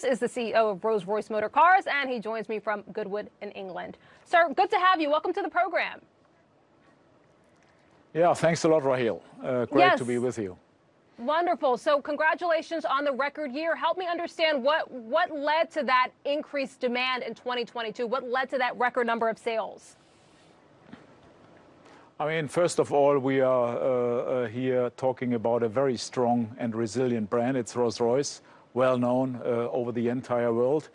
Müller-Ötvös is the CEO of Rolls-Royce Motor Cars, and he joins me from Goodwood in England. Sir, good to have you. Welcome to the program. Yeah, thanks a lot, Raheel. Great to be with you. Wonderful. So congratulations on the record year. Help me understand what led to that increased demand in 2022. What led to that record number of sales? I mean, first of all, we are here talking about a very strong and resilient brand. It's Rolls-Royce, well known over the entire world.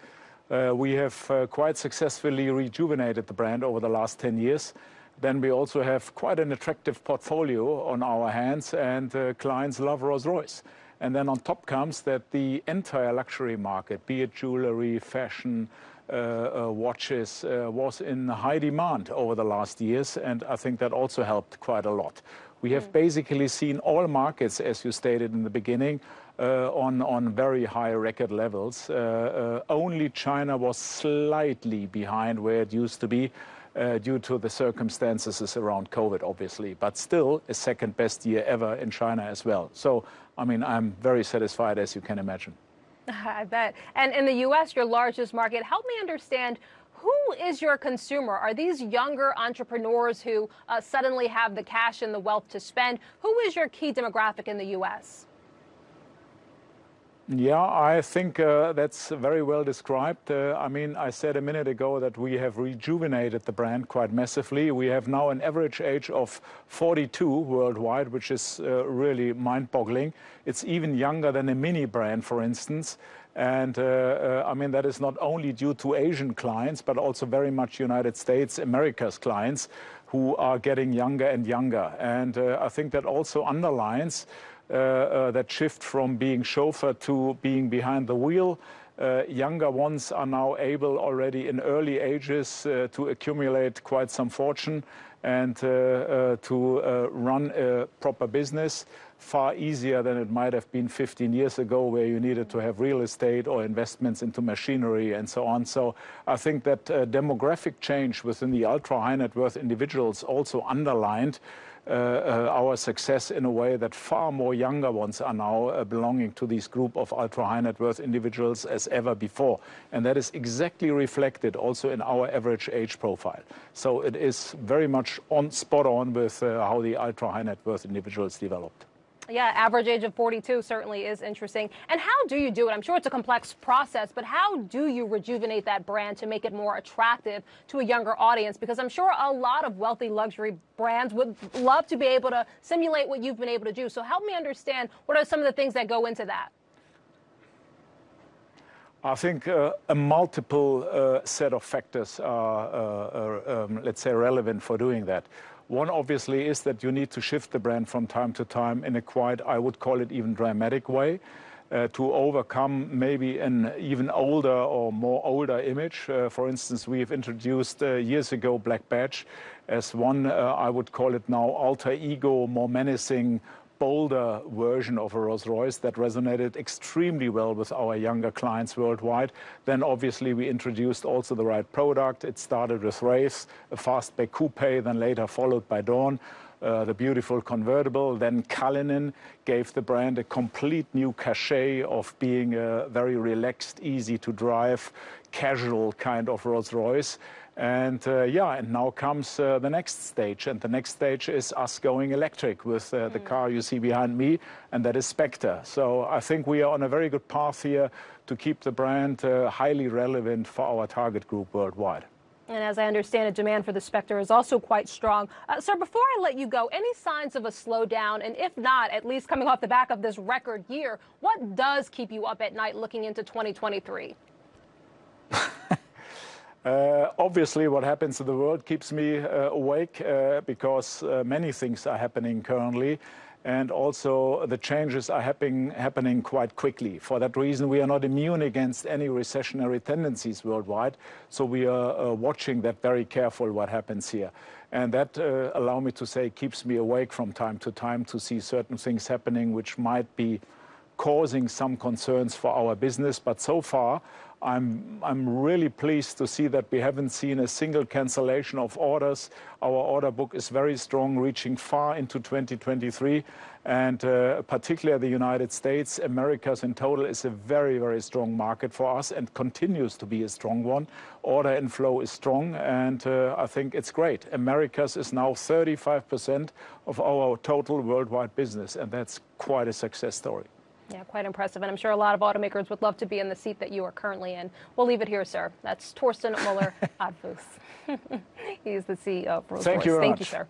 We have quite successfully rejuvenated the brand over the last 10 years. Then we also have quite an attractive portfolio on our hands, and clients love Rolls-Royce. And then on top comes that the entire luxury market, be it jewelry, fashion, watches, was in high demand over the last years, and I think that also helped quite a lot. We have basically seen all markets, as you stated in the beginning, on very high record levels. Only China was slightly behind where it used to be due to the circumstances around COVID, obviously, but still a second best year ever in China as well. So, I mean, I'm very satisfied, as you can imagine. I bet. And in the U.S., your largest market, help me understand, who is your consumer? Are these younger entrepreneurs who suddenly have the cash and the wealth to spend? Who is your key demographic in the U.S.? Yeah, I think that's very well described. I mean, I said a minute ago that we have rejuvenated the brand quite massively. We have now an average age of 42 worldwide, which is really mind-boggling. It's even younger than a Mini brand, for instance. And I mean, that is not only due to Asian clients, but also very much United States, America's clients, who are getting younger and younger. And I think that also underlines that shift from being chauffeur to being behind the wheel. Younger ones are now able already in early ages to accumulate quite some fortune and to run a proper business far easier than it might have been 15 years ago, where you needed to have real estate or investments into machinery and so on. So I think that demographic change within the ultra high net worth individuals also underlined our success in a way that far more younger ones are now belonging to this group of ultra high net worth individuals as ever before. And that is exactly reflected also in our average age profile. So it is very much spot on with how the ultra high net worth individuals developed. Yeah, average age of 42 certainly is interesting. And how do you do it? I'm sure it's a complex process, but how do you rejuvenate that brand to make it more attractive to a younger audience? Because I'm sure a lot of wealthy luxury brands would love to be able to simulate what you've been able to do. So help me understand, what are some of the things that go into that? I think a multiple set of factors are, let's say, relevant for doing that. One, obviously, is that you need to shift the brand from time to time in a quite, I would call it even dramatic way, to overcome maybe an even older or more older image. For instance, we have introduced years ago Black Badge as one, I would call it now, alter ego, more menacing, bolder version of a Rolls-Royce that resonated extremely well with our younger clients worldwide. Then obviously we introduced also the right product. It started with Wraith, a fastback coupe, then later followed by Dawn, the beautiful convertible. Then Cullinan gave the brand a complete new cachet of being a very relaxed, easy to drive, casual kind of Rolls-Royce. And and now comes the next stage. And the next stage is us going electric with the car you see behind me, and that is Spectre. So I think we are on a very good path here to keep the brand highly relevant for our target group worldwide. And as I understand it, demand for the Spectre is also quite strong. Sir, before I let you go, any signs of a slowdown? And if not, at least coming off the back of this record year, what does keep you up at night looking into 2023? Obviously, what happens in the world keeps me awake because many things are happening currently, and also the changes are happening quite quickly. For that reason, we are not immune against any recessionary tendencies worldwide, so we are watching that very careful what happens here. And that, allow me to say, keeps me awake from time to time to see certain things happening which might be causing some concerns for our business. But so far, I'm really pleased to see that we haven't seen a single cancellation of orders. Our order book is very strong, reaching far into 2023. And particularly the United States, Americas in total, is a very, very strong market for us and continues to be a strong one. Order inflow is strong, and I think it's great. Americas is now 35% of our total worldwide business, and that's quite a success story. Yeah, quite impressive. And I'm sure a lot of automakers would love to be in the seat that you are currently in. We'll leave it here, sir. That's Torsten Müller-Ötvös. He's the CEO of Rolls-Royce. Thank you very much. Thank you, sir.